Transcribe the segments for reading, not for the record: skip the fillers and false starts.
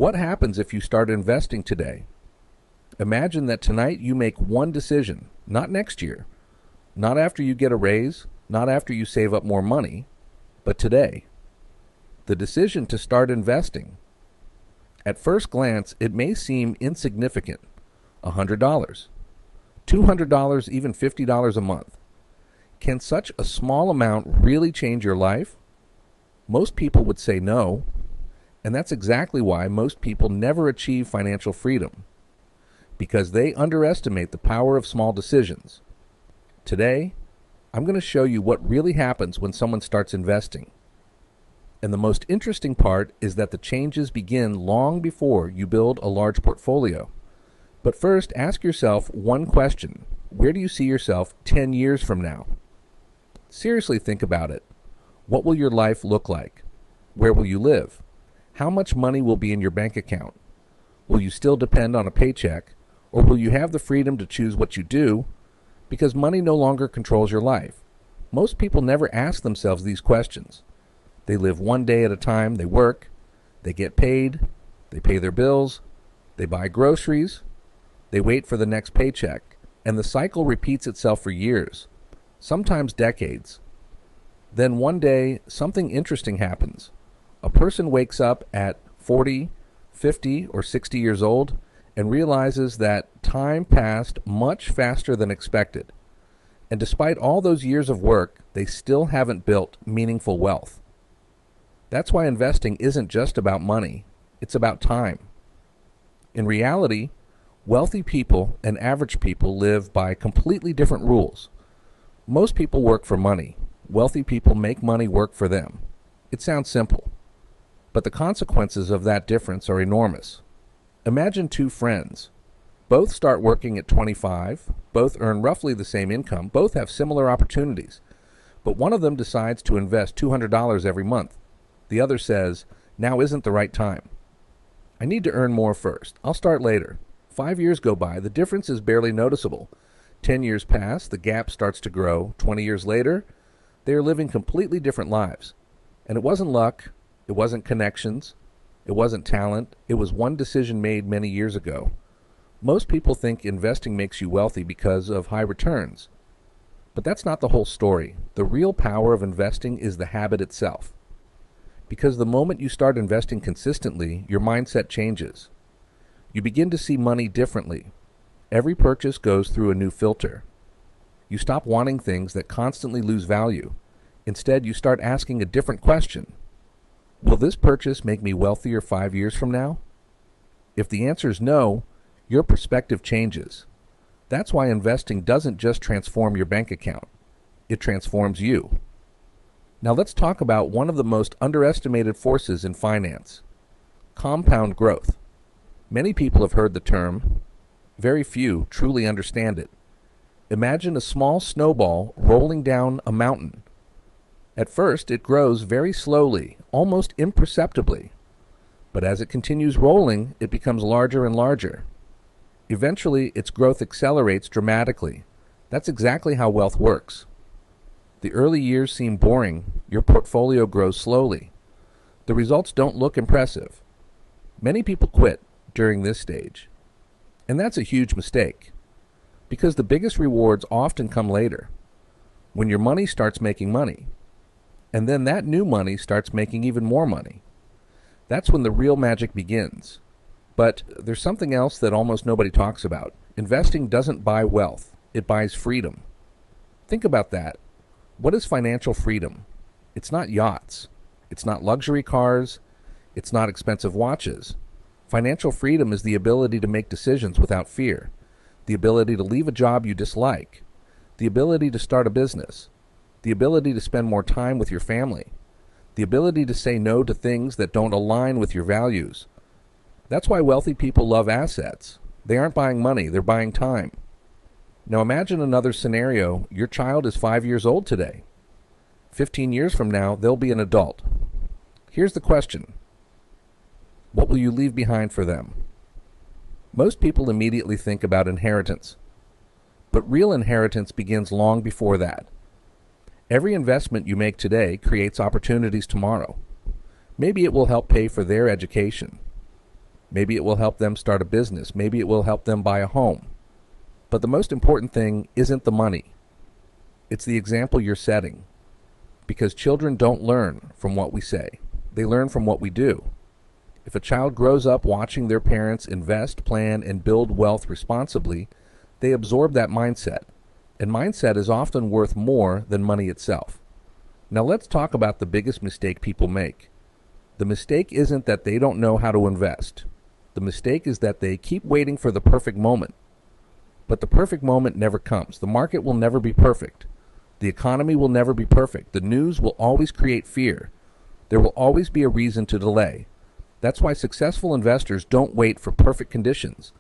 What happens if you start investing today? Imagine that tonight you make one decision, not next year, not after you get a raise, not after you save up more money, but today. The decision to start investing. At first glance, it may seem insignificant. $100, $200, even $50 a month. Can such a small amount really change your life? Most people would say no, and that's exactly why most people never achieve financial freedom, because they underestimate the power of small decisions. Today, I'm going to show you what really happens when someone starts investing. And the most interesting part is that the changes begin long before you build a large portfolio. But first, ask yourself one question. Where do you see yourself 10 years from now? Seriously, think about it. What will your life look like? Where will you live? How much money will be in your bank account? Will you still depend on a paycheck, or will you have the freedom to choose what you do? Because money no longer controls your life. Most people never ask themselves these questions. They live one day at a time. They work, they get paid, they pay their bills, they buy groceries, they wait for the next paycheck, and the cycle repeats itself for years, sometimes decades. Then one day, something interesting happens. A person wakes up at 40, 50, or 60 years old and realizes that time passed much faster than expected. And despite all those years of work, they still haven't built meaningful wealth. That's why investing isn't just about money, it's about time. In reality, wealthy people and average people live by completely different rules. Most people work for money. Wealthy people make money work for them. It sounds simple, but the consequences of that difference are enormous. Imagine two friends. Both start working at 25, both earn roughly the same income, both have similar opportunities, but one of them decides to invest $200 every month. The other says, now isn't the right time. I need to earn more first. I'll start later. 5 years go by. The difference is barely noticeable. 10 years pass. The gap starts to grow. 20 years later, they are living completely different lives. And it wasn't luck. It wasn't connections. It wasn't talent. It was one decision made many years ago. Most people think investing makes you wealthy because of high returns. But that's not the whole story. The real power of investing is the habit itself. Because the moment you start investing consistently, your mindset changes. You begin to see money differently. Every purchase goes through a new filter. You stop wanting things that constantly lose value. Instead, you start asking a different question. Will this purchase make me wealthier 5 years from now? If the answer is no, your perspective changes. That's why investing doesn't just transform your bank account. It transforms you. Now let's talk about one of the most underestimated forces in finance, compound growth. Many people have heard the term. Very few truly understand it. Imagine a small snowball rolling down a mountain. At first, it grows very slowly, almost imperceptibly. But as it continues rolling, it becomes larger and larger. Eventually, its growth accelerates dramatically. That's exactly how wealth works. The early years seem boring. Your portfolio grows slowly. The results don't look impressive. Many people quit during this stage. And that's a huge mistake, because the biggest rewards often come later, when your money starts making money. And then that new money starts making even more money. That's when the real magic begins. But there's something else that almost nobody talks about. Investing doesn't buy wealth. It buys freedom. Think about that. What is financial freedom? It's not yachts. It's not luxury cars. It's not expensive watches. Financial freedom is the ability to make decisions without fear, the ability to leave a job you dislike, the ability to start a business, the ability to spend more time with your family, the ability to say no to things that don't align with your values. That's why wealthy people love assets. They aren't buying money, they're buying time. Now imagine another scenario. Your child is 5 years old today. 15 years from now, they'll be an adult. Here's the question. What will you leave behind for them? Most people immediately think about inheritance. But real inheritance begins long before that. Every investment you make today creates opportunities tomorrow. Maybe it will help pay for their education. Maybe it will help them start a business. Maybe it will help them buy a home. But the most important thing isn't the money. It's the example you're setting. Because children don't learn from what we say. They learn from what we do. If a child grows up watching their parents invest, plan, and build wealth responsibly, they absorb that mindset. And mindset is often worth more than money itself. Now let's talk about the biggest mistake people make. The mistake isn't that they don't know how to invest. The mistake is that they keep waiting for the perfect moment. But the perfect moment never comes. The market will never be perfect. The economy will never be perfect. The news will always create fear. There will always be a reason to delay. That's why successful investors don't wait for perfect conditions.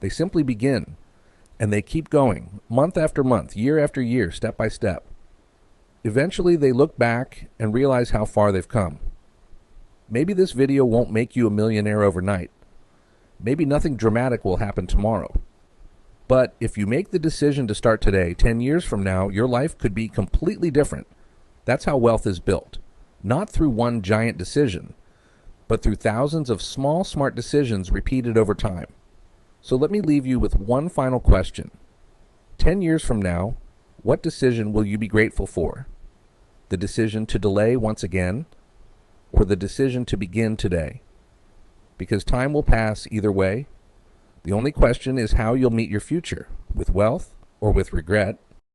They simply begin, and they keep going, month after month, year after year, step by step. Eventually, they look back and realize how far they've come. Maybe this video won't make you a millionaire overnight. Maybe nothing dramatic will happen tomorrow. But if you make the decision to start today, 10 years from now, your life could be completely different. That's how wealth is built. Not through one giant decision, but through thousands of small, smart decisions repeated over time. So let me leave you with one final question. 10 years from now, what decision will you be grateful for? The decision to delay once again, or the decision to begin today? Because time will pass either way. The only question is how you'll meet your future, with wealth or with regret.